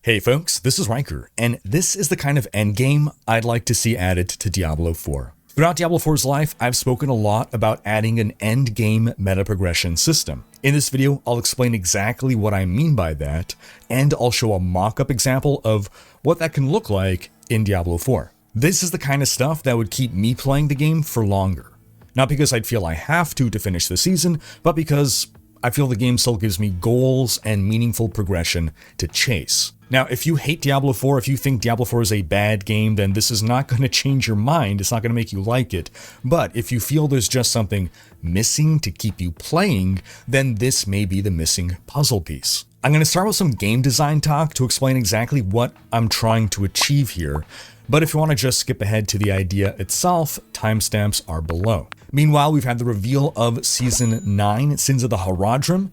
Hey folks, this is Rhykker, and this is the kind of endgame I'd like to see added to Diablo 4. Throughout Diablo 4's life, I've spoken a lot about adding an endgame metaprogression system. In this video, I'll explain exactly what I mean by that, and I'll show a mock-up example of what that can look like in Diablo 4. This is the kind of stuff that would keep me playing the game for longer. Not because I'd feel I have to finish the season, but because I feel the game still gives me goals and meaningful progression to chase. Now, if you hate Diablo 4, if you think Diablo 4 is a bad game, then this is not going to change your mind. It's not going to make you like it. But if you feel there's just something missing to keep you playing, then this may be the missing puzzle piece. I'm going to start with some game design talk to explain exactly what I'm trying to achieve here. But if you want to just skip ahead to the idea itself, timestamps are below. Meanwhile, we've had the reveal of Season 9, Sins of the Haradrim.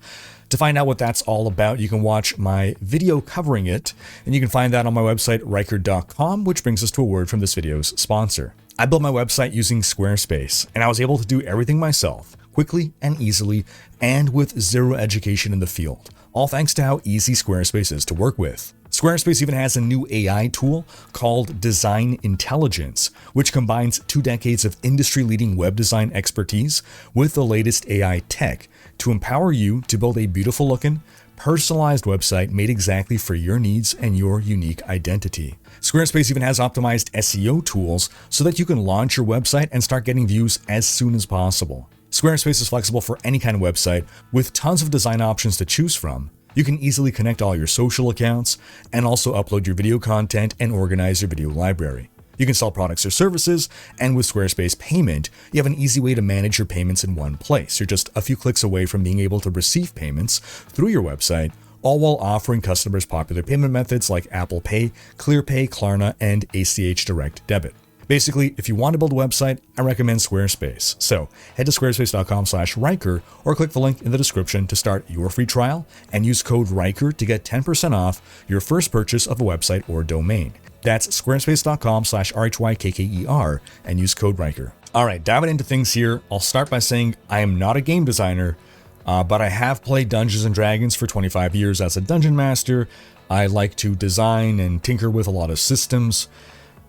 To find out what that's all about, you can watch my video covering it, and you can find that on my website, Rhykker.com, which brings us to a word from this video's sponsor. I built my website using Squarespace, and I was able to do everything myself, quickly and easily, and with zero education in the field, all thanks to how easy Squarespace is to work with. Squarespace even has a new AI tool called Design Intelligence, which combines 2 decades of industry-leading web design expertise with the latest AI tech to empower you to build a beautiful-looking, personalized website made exactly for your needs and your unique identity. Squarespace even has optimized SEO tools so that you can launch your website and start getting views as soon as possible. Squarespace is flexible for any kind of website with tons of design options to choose from. You can easily connect all your social accounts and also upload your video content and organize your video library. You can sell products or services, and with Squarespace Payment, you have an easy way to manage your payments in one place. You're just a few clicks away from being able to receive payments through your website, all while offering customers popular payment methods like Apple Pay, ClearPay, Klarna, and ACH Direct Debit. Basically, if you want to build a website, I recommend Squarespace. So head to squarespace.com/Rhykker or click the link in the description to start your free trial and use code Rhykker to get 10% off your first purchase of a website or domain. That's squarespace.com/RHYKKER and use code Rhykker. All right, diving into things here, I'll start by saying I am not a game designer, but I have played Dungeons & Dragons for 25 years as a dungeon master. I like to design and tinker with a lot of systems,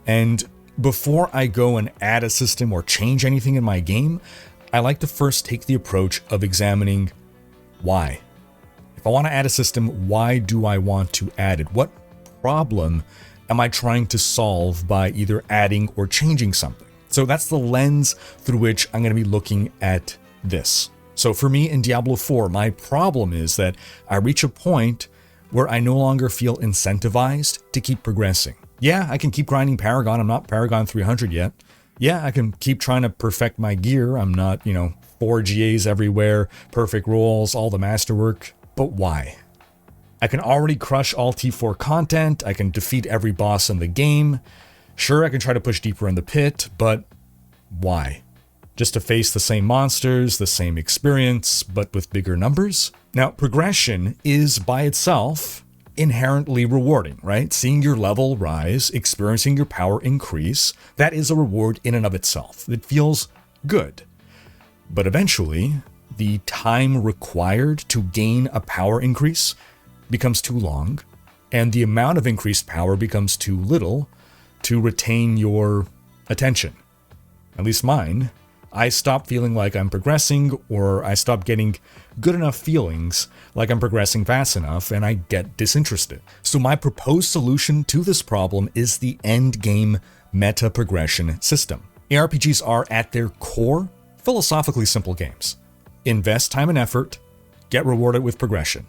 and before I go and add a system or change anything in my game, I like to first take the approach of examining why. If I want to add a system, why do I want to add it? What problem am I trying to solve by either adding or changing something? So that's the lens through which I'm going to be looking at this. So for me in Diablo 4, my problem is that I reach a point where I no longer feel incentivized to keep progressing. Yeah, I can keep grinding Paragon. I'm not Paragon 300 yet. Yeah, I can keep trying to perfect my gear. I'm not, 4 GAs everywhere, perfect rolls, all the masterwork. But why? I can already crush all T4 content. I can defeat every boss in the game. Sure, I can try to push deeper in the pit, but why? Just to face the same monsters, the same experience, but with bigger numbers? Now, progression is by itself inherently rewarding, right? Seeing your level rise, experiencing your power increase, that is a reward in and of itself. It feels good. But eventually, the time required to gain a power increase becomes too long, and the amount of increased power becomes too little to retain your attention. At least mine. I stop feeling like I'm progressing, or I stop getting good enough feelings like I'm progressing fast enough, and I get disinterested. So my proposed solution to this problem is the endgame meta-progression system. ARPGs are, at their core, philosophically simple games. Invest time and effort, get rewarded with progression.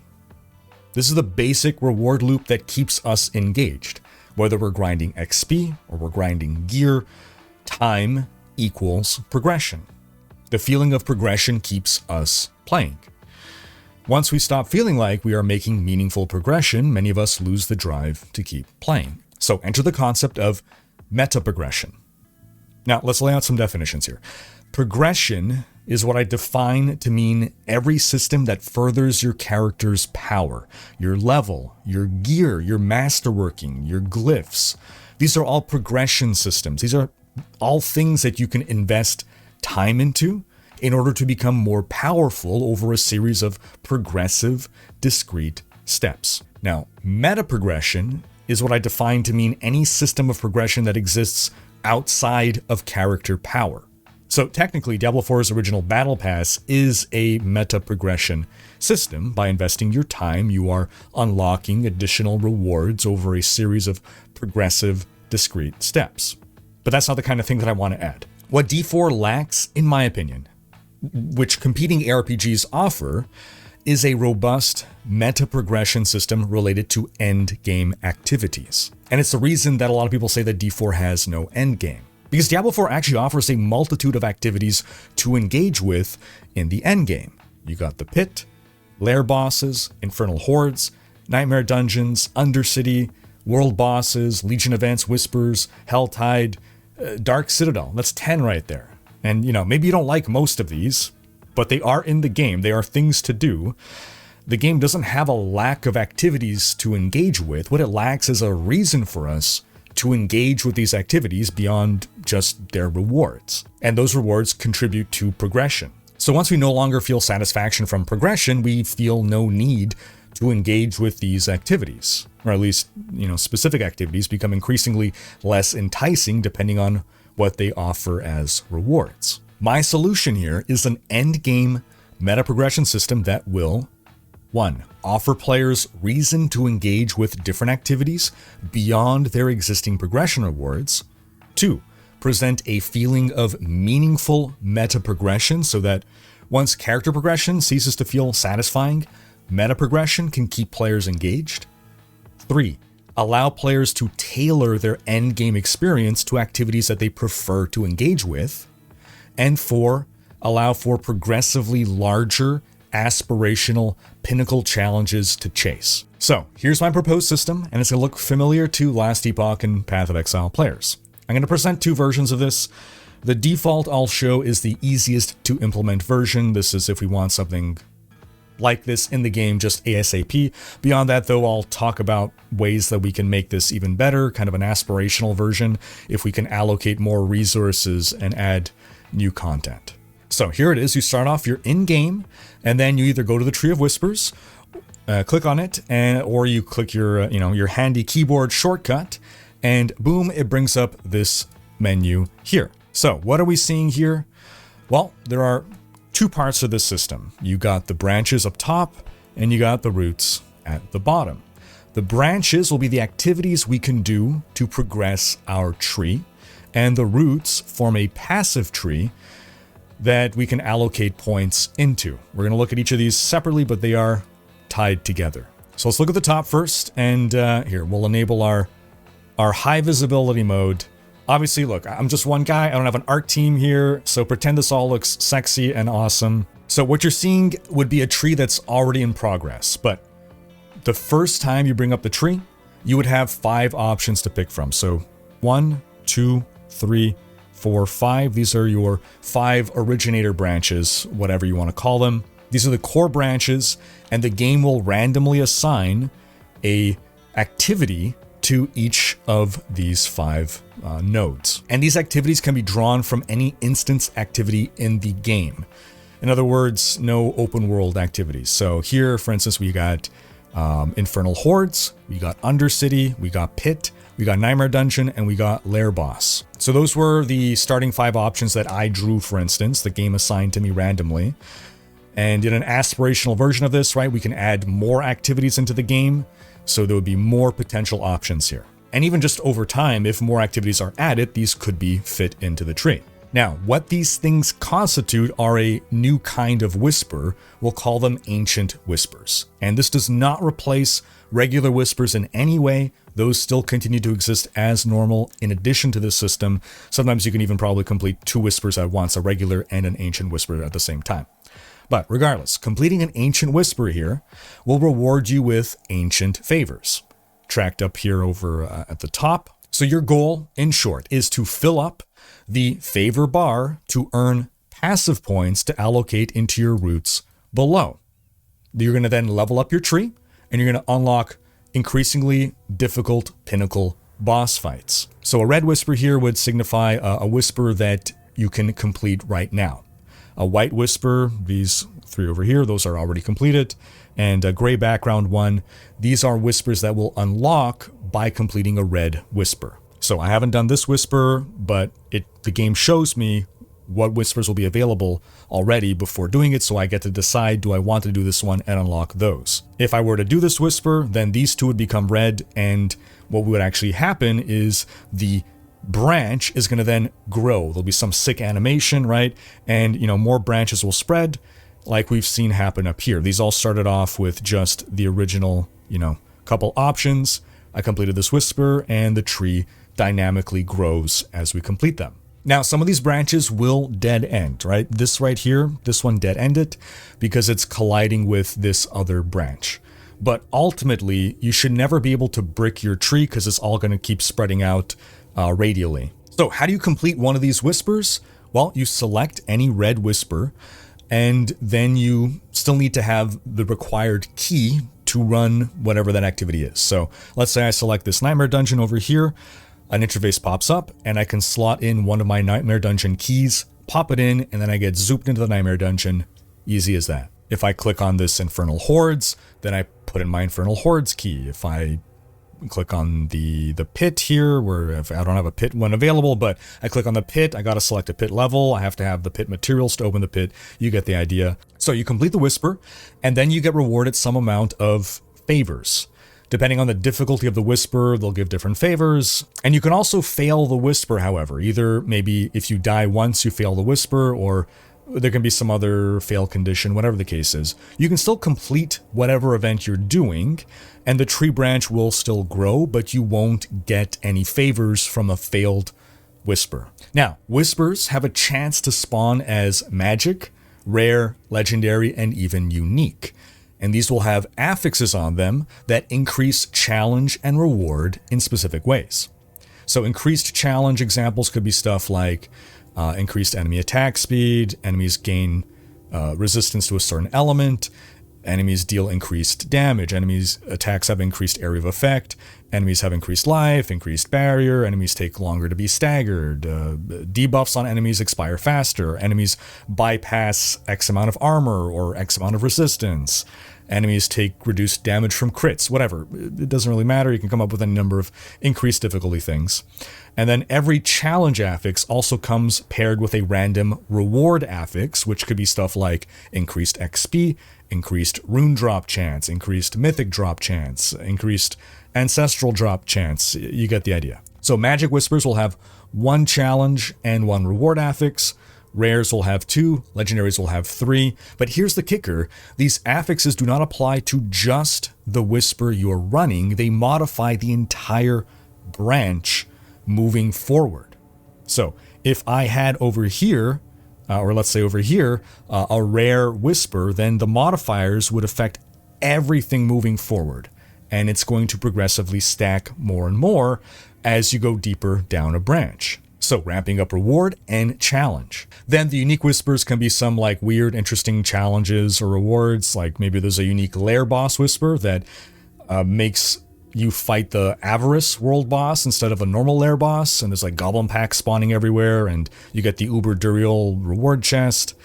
This is the basic reward loop that keeps us engaged. Whether we're grinding XP or we're grinding gear, time equals progression. The feeling of progression keeps us playing. Once we stop feeling like we are making meaningful progression, many of us lose the drive to keep playing. So enter the concept of meta-progression. Now let's lay out some definitions here. Progression is what I define to mean every system that furthers your character's power, your level, your gear, your masterworking, your glyphs. These are all progression systems. These are all things that you can invest time into in order to become more powerful over a series of progressive, discrete steps. Now, meta progression is what I define to mean any system of progression that exists outside of character power. So technically, Diablo 4's original Battle Pass is a meta progression system. By investing your time, you are unlocking additional rewards over a series of progressive, discrete steps. But that's not the kind of thing that I want to add. What D4 lacks, in my opinion, which competing ARPGs offer, is a robust meta progression system related to endgame activities. And it's the reason that a lot of people say that D4 has no endgame. Because Diablo 4 actually offers a multitude of activities to engage with in the endgame. You got the pit, lair bosses, infernal hordes, nightmare dungeons, undercity, world bosses, legion events, whispers, helltide, dark citadel. That's 10 right there. And maybe you don't like most of these, but they are in the game. They are things to do. The game doesn't have a lack of activities to engage with. What it lacks is a reason for us to engage with these activities beyond just their rewards. And those rewards contribute to progression. So once we no longer feel satisfaction from progression, we feel no need to engage with these activities, or at least, specific activities become increasingly less enticing depending on what they offer as rewards. My solution here is an endgame meta progression system that will 1. Offer players reason to engage with different activities beyond their existing progression rewards. 2. Present a feeling of meaningful meta progression so that once character progression ceases to feel satisfying, meta progression can keep players engaged. 3. Allow players to tailor their endgame experience to activities that they prefer to engage with. And 4. Allow for progressively larger aspirational pinnacle challenges to chase. So here's my proposed system, and it's going to look familiar to Last Epoch and Path of Exile players. I'm going to present two versions of this. The default I'll show is the easiest to implement version. This is if we want something like this in the game just ASAP. Beyond that, though, I'll talk about ways that we can make this even better, kind of an aspirational version, if we can allocate more resources and add new content. So here it is. You start off, you're in-game, and then you either go to the Tree of Whispers, click on it, or you click your, your handy keyboard shortcut, and boom, it brings up this menu here. So what are we seeing here? Well, there are two parts of this system. You got the branches up top, and you got the roots at the bottom. The branches will be the activities we can do to progress our tree, and the roots form a passive tree that we can allocate points into. We're going to look at each of these separately, but they are tied together. So let's look at the top first, and here, we'll enable our high visibility mode. Obviously, look, I'm just one guy. I don't have an art team here, so pretend this all looks sexy and awesome. So what you're seeing would be a tree that's already in progress, but the first time you bring up the tree, you would have 5 options to pick from. So 1, 2, 3, 4, 5. These are your 5 originator branches, whatever you want to call them. These are the core branches, and the game will randomly assign a activity to each of these 5 nodes. And these activities can be drawn from any instance activity in the game. In other words, no open world activities. So here, for instance, we got Infernal Hordes, we got Undercity, we got Pit, we got Nightmare Dungeon, and we got Lair Boss. So those were the starting 5 options that I drew, for instance. The game assigned to me randomly. And in an aspirational version of this, right, we can add more activities into the game, so there would be more potential options here. And even just over time, if more activities are added, these could be fit into the tree. Now, what these things constitute are a new kind of whisper. We'll call them ancient whispers. And this does not replace regular whispers in any way. Those still continue to exist as normal in addition to this system. Sometimes you can even probably complete 2 whispers at once, a regular and an ancient whisper at the same time. But regardless, completing an ancient whisper here will reward you with ancient favors, tracked up here over at the top. So your goal, in short, is to fill up the favor bar to earn passive points to allocate into your roots below. You're going to then level up your tree, and you're going to unlock increasingly difficult pinnacle boss fights. So a red whisper here would signify a whisper that you can complete right now. A white whisper, these 3 over here, those are already completed. and a gray background one. These are whispers that will unlock by completing a red whisper. So I haven't done this whisper, but the game shows me what whispers will be available already before doing it, so I get to decide, do I want to do this one and unlock those. If I were to do this whisper, then these two would become red, and what would actually happen is the branch is going to then grow. There'll be some sick animation, right? And, more branches will spread, like we've seen happen up here. These all started off with just the original, couple options. I completed this whisper, and the tree dynamically grows as we complete them. Now, some of these branches will dead end, right? This right here, this one dead ended because it's colliding with this other branch. But ultimately, you should never be able to brick your tree because it's all going to keep spreading out radially. So how do you complete one of these whispers? Well, you select any red whisper, and then you still need to have the required key to run whatever that activity is. So let's say I select this Nightmare Dungeon over here. An interface pops up, and I can slot in one of my Nightmare Dungeon keys, pop it in, and then I get zooped into the Nightmare Dungeon. Easy as that. If I click on this Infernal Hordes, then I put in my Infernal Hordes key. If I click on the pit here, where if I don't have a pit one available, but I click on the pit, I gotta select a pit level. I have to have the pit materials to open the pit. You get the idea. So you complete the whisper, and then you get rewarded some amount of favors. Depending on the difficulty of the whisper, they'll give different favors. And you can also fail the whisper, however. Either maybe if you die once, you fail the whisper, or there can be some other fail condition, whatever the case is. You can still complete whatever event you're doing, and the tree branch will still grow, but you won't get any favors from a failed whisper. Now, whispers have a chance to spawn as magic, rare, legendary, and even unique. And these will have affixes on them that increase challenge and reward in specific ways. So increased challenge examples could be stuff like increased enemy attack speed, enemies gain resistance to a certain element, enemies deal increased damage, enemies' attacks have increased area of effect, enemies have increased life, increased barrier, enemies take longer to be staggered, debuffs on enemies expire faster, enemies bypass X amount of armor or X amount of resistance, enemies take reduced damage from crits, whatever. It doesn't really matter. You can come up with a number of increased difficulty things. And then every challenge affix also comes paired with a random reward affix, which could be stuff like increased XP, increased rune drop chance, increased mythic drop chance, increased ancestral drop chance. You get the idea. So magic whispers will have one challenge and one reward affix. Rares will have 2, legendaries will have 3. But here's the kicker. These affixes do not apply to just the whisper you're running. They modify the entire branch moving forward. So if I had over here, or let's say over here, a rare whisper, then the modifiers would affect everything moving forward. And it's going to progressively stack more and more as you go deeper down a branch. So ramping up reward and challenge. Then the unique whispers can be some like weird, interesting challenges or rewards. Like maybe there's a unique lair boss whisper that makes you fight the Avarice world boss instead of a normal lair boss, and there's like goblin packs spawning everywhere, and you get the Uber Duriel reward chest.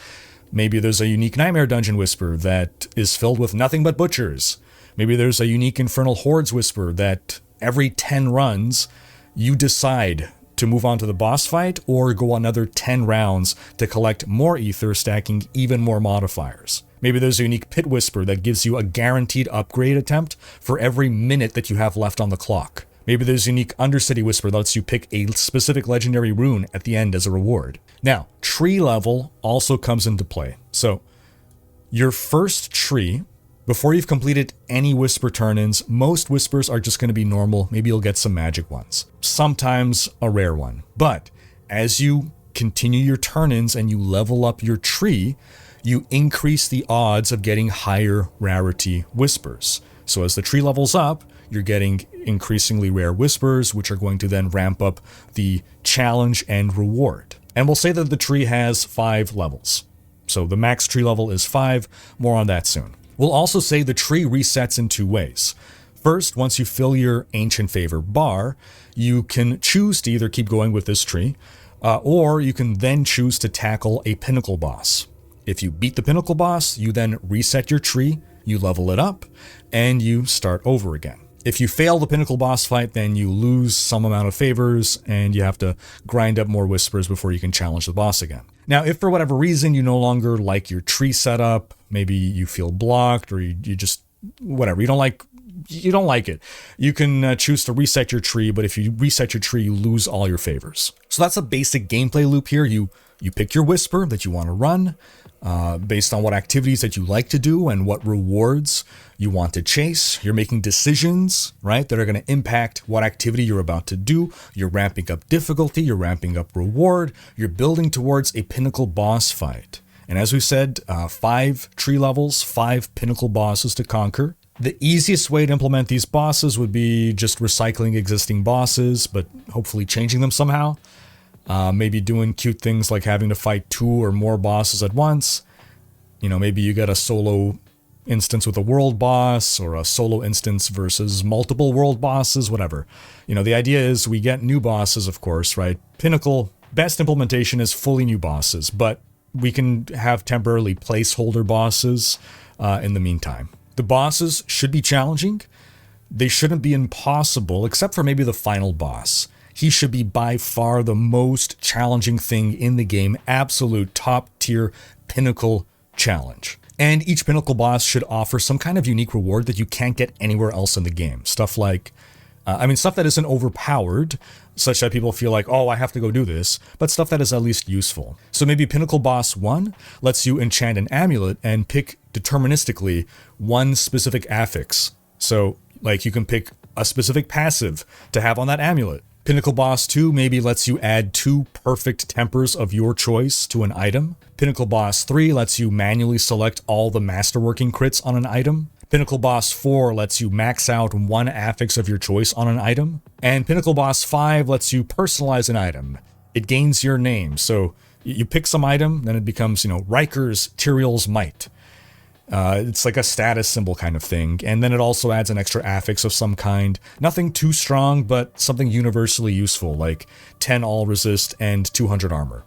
Maybe there's a unique Nightmare Dungeon whisper that is filled with nothing but butchers. Maybe there's a unique Infernal Hordes whisper that every 10 runs, you decide to move on to the boss fight or go another 10 rounds to collect more ether, stacking even more modifiers. Maybe there's a unique Pit Whisper that gives you a guaranteed upgrade attempt for every minute that you have left on the clock. Maybe there's a unique Undercity Whisper that lets you pick a specific legendary rune at the end as a reward. Now, tree level also comes into play. So, your first tree, before you've completed any whisper turn-ins, most whispers are just going to be normal. Maybe you'll get some magic ones. Sometimes a rare one. But as you continue your turn-ins and you level up your tree, you increase the odds of getting higher rarity whispers. So as the tree levels up, you're getting increasingly rare whispers, which are going to then ramp up the challenge and reward. And we'll say that the tree has 5 levels. So the max tree level is 5, more on that soon. We'll also say the tree resets in 2 ways. First, once you fill your Ancient Favor bar, you can choose to either keep going with this tree, or you can then choose to tackle a pinnacle boss. If you beat the pinnacle boss, you then reset your tree you level it up, and you start over again. If you fail the pinnacle boss fight, then you lose some amount of favors, and you have to grind up more whispers before you can challenge the boss again. Now, if for whatever reason you no longer like your tree setup, maybe you feel blocked, or you just, whatever, you don't like it, you can choose to reset your tree, but if you reset your tree, you lose all your favors. So that's a basic gameplay loop here. You pick your whisper that you want to run, based on what activities that you like to do and what rewards you want to chase. You're making decisions, right, that are going to impact what activity you're about to do. You're ramping up difficulty, you're ramping up reward, you're building towards a pinnacle boss fight. And as we said, 5 tree levels, 5 pinnacle bosses to conquer. The easiest way to implement these bosses would be just recycling existing bosses, but hopefully changing them somehow. Maybe doing cute things like having to fight 2 or more bosses at once. You know, maybe you get a solo instance with a world boss, or a solo instance versus multiple world bosses, whatever. You know, the idea is we get new bosses, of course, right? Pinnacle, best implementation is fully new bosses, but we can have temporarily placeholder bosses in the meantime. The bosses should be challenging. They shouldn't be impossible, except for maybe the final boss. He should be by far the most challenging thing in the game, absolute top tier pinnacle challenge. And each pinnacle boss should offer some kind of unique reward that you can't get anywhere else in the game. Stuff like, stuff that isn't overpowered, such that people feel like, oh, I have to go do this, but stuff that is at least useful. So maybe Pinnacle Boss 1 lets you enchant an amulet and pick deterministically one specific affix. So, like, you can pick a specific passive to have on that amulet. Pinnacle Boss 2 maybe lets you add 2 perfect tempers of your choice to an item. Pinnacle Boss 3 lets you manually select all the masterworking crits on an item. Pinnacle Boss 4 lets you max out one affix of your choice on an item. And Pinnacle Boss 5 lets you personalize an item. It gains your name, so you pick some item, then it becomes, Rhykker's Tyrael's Might. It's like a status symbol kind of thing, and then it also adds an extra affix of some kind. Nothing too strong, but something universally useful, like 10 all resist and 200 armor.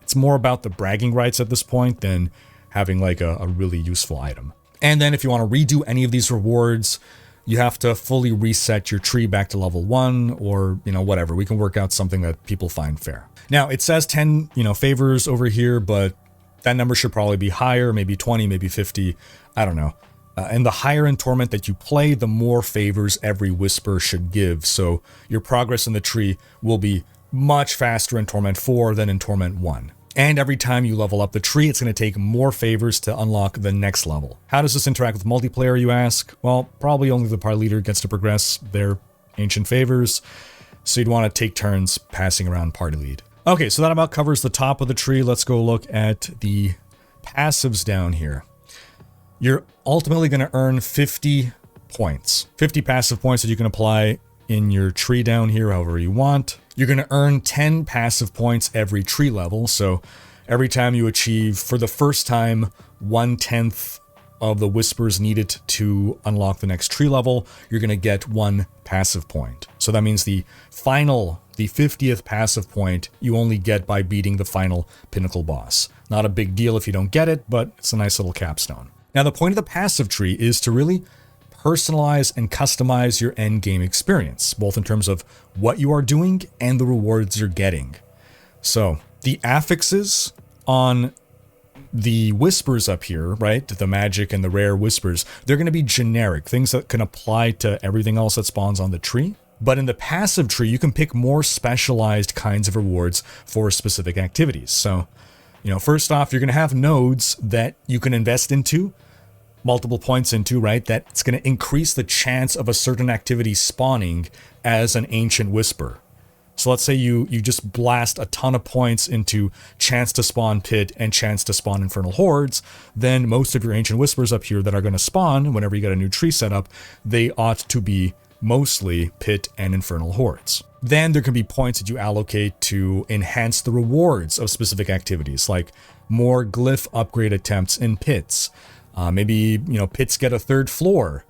It's more about the bragging rights at this point than having like a really useful item. And then if you want to redo any of these rewards, you have to fully reset your tree back to level 1, or, whatever. We can work out something that people find fair. Now, it says 10, favors over here, but that number should probably be higher, maybe 20, maybe 50, I don't know. And the higher in Torment that you play, the more favors every Whisper should give, so your progress in the tree will be much faster in Torment 4 than in Torment 1. And every time you level up the tree, it's going to take more favors to unlock the next level. How does this interact with multiplayer, you ask? Well, probably only the party leader gets to progress their ancient favors, so you'd want to take turns passing around party lead. Okay, so that about covers the top of the tree. Let's go look at the passives down here. You're ultimately going to earn 50 points. 50 passive points that you can apply in your tree down here however you want. You're going to earn 10 passive points every tree level, so every time you achieve, for the first time, 1/10 of the whispers needed to unlock the next tree level, you're going to get 1 passive point. So that means the 50th passive point you only get by beating the final pinnacle boss. Not a big deal if you don't get it, but it's a nice little capstone. Now, the point of the passive tree is to really personalize and customize your end game experience, both in terms of what you are doing and the rewards you're getting. So the affixes on the whispers up here, right, the magic and the rare whispers, they're going to be generic, things that can apply to everything else that spawns on the tree. But in the passive tree, you can pick more specialized kinds of rewards for specific activities. So, first off, you're going to have nodes that you can invest into, multiple points into, right? That's going to increase the chance of a certain activity spawning as an ancient whisper. So let's say you just blast a ton of points into chance to spawn pit and chance to spawn infernal hordes, then most of your ancient whispers up here that are going to spawn whenever you get a new tree set up, they ought to be mostly pit and infernal hordes. Then there can be points that you allocate to enhance the rewards of specific activities, like more glyph upgrade attempts in pits. Maybe, pits get a 3rd floor.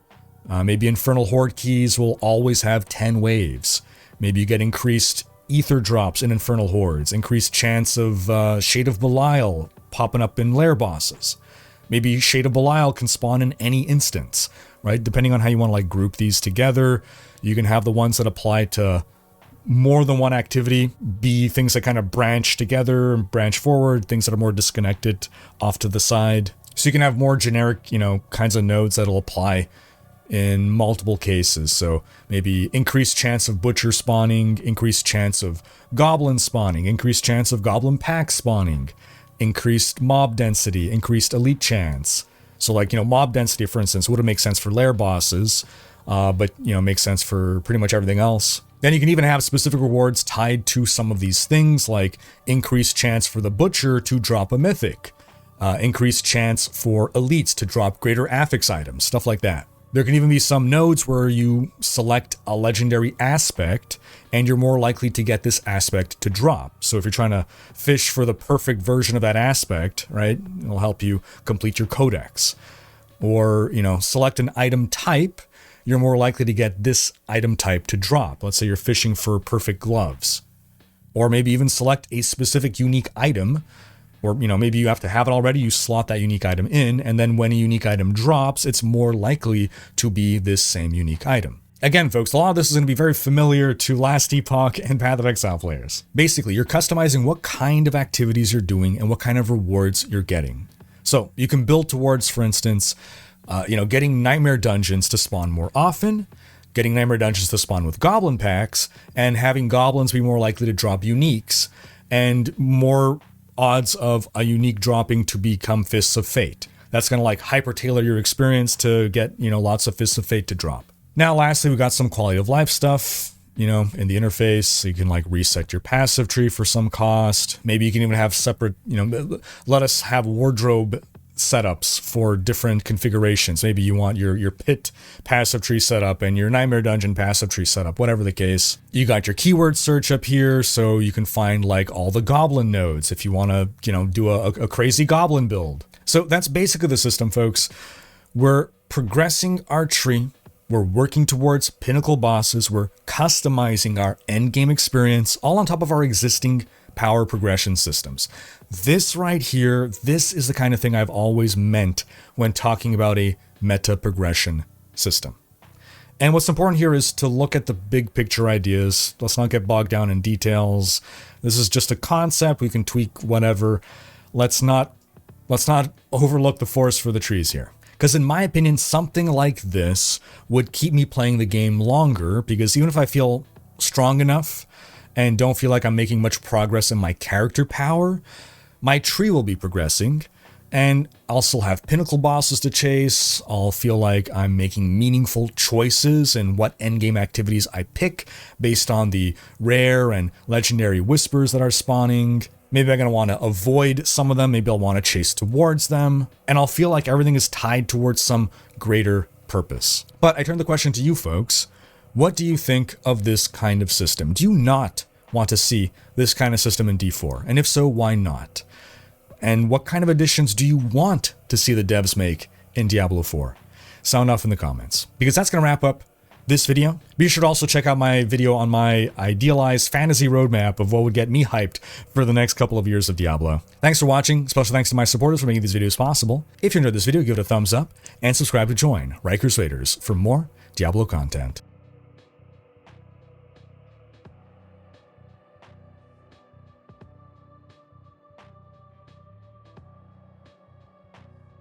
Maybe infernal horde keys will always have 10 waves. Maybe you get increased ether drops in infernal hordes, increased chance of Shade of Belial popping up in lair bosses. Maybe Shade of Belial can spawn in any instance, right? Depending on how you want to like group these together, you can have the ones that apply to more than one activity be things that kind of branch together and branch forward, things that are more disconnected off to the side. So you can have more generic, kinds of nodes that'll apply in multiple cases. So maybe increased chance of butcher spawning, increased chance of goblin spawning, increased chance of goblin pack spawning, increased mob density, increased elite chance. So like, mob density, for instance, wouldn't make sense for lair bosses, but, makes sense for pretty much everything else. Then you can even have specific rewards tied to some of these things, like increased chance for the butcher to drop a mythic, increased chance for elites to drop greater affix items, stuff like that. There can even be some nodes where you select a legendary aspect and you're more likely to get this aspect to drop. So if you're trying to fish for the perfect version of that aspect, right, it'll help you complete your codex. Or, select an item type, you're more likely to get this item type to drop. Let's say you're fishing for perfect gloves. Or maybe even select a specific unique item. Or, maybe you have to have it already, you slot that unique item in, and then when a unique item drops, it's more likely to be this same unique item. Again, folks, a lot of this is going to be very familiar to Last Epoch and Path of Exile players. Basically, you're customizing what kind of activities you're doing and what kind of rewards you're getting. So you can build towards, for instance, getting nightmare dungeons to spawn more often, getting nightmare dungeons to spawn with goblin packs, and having goblins be more likely to drop uniques, and more odds of a unique dropping to become Fists of Fate. That's going to like hyper tailor your experience to get, lots of Fists of Fate to drop. Now, lastly, we got some quality of life stuff, in the interface. So you can like reset your passive tree for some cost. Maybe you can even have separate, let us have wardrobe setups for different configurations. Maybe you want your pit passive tree setup and your nightmare dungeon passive tree setup, whatever the case. You got your keyword search up here, so you can find like all the goblin nodes if you want to, do a crazy goblin build. So that's basically the system, folks. We're progressing our tree. We're working towards pinnacle bosses. We're customizing our endgame experience all on top of our existing power progression systems. This right here, this is the kind of thing I've always meant when talking about a meta progression system. And what's important here is to look at the big picture ideas. Let's not get bogged down in details. This is just a concept. We can tweak whatever. Let's not overlook the forest for the trees here. Because in my opinion, something like this would keep me playing the game longer, because even if I feel strong enough and don't feel like I'm making much progress in my character power, my tree will be progressing, and I'll still have pinnacle bosses to chase. I'll feel like I'm making meaningful choices in what endgame activities I pick based on the rare and legendary whispers that are spawning. Maybe I'm going to want to avoid some of them. Maybe I'll want to chase towards them. And I'll feel like everything is tied towards some greater purpose. But I turn the question to you folks. What do you think of this kind of system? Do you not want to see this kind of system in D4? And if so, why not? And what kind of additions do you want to see the devs make in Diablo 4? Sound off in the comments. Because that's going to wrap up this video. Be sure to also check out my video on my idealized fantasy roadmap of what would get me hyped for the next couple of years of Diablo. Thanks for watching. Special thanks to my supporters for making these videos possible. If you enjoyed this video, give it a thumbs up and subscribe to join Rhykker's Raiders for more Diablo content.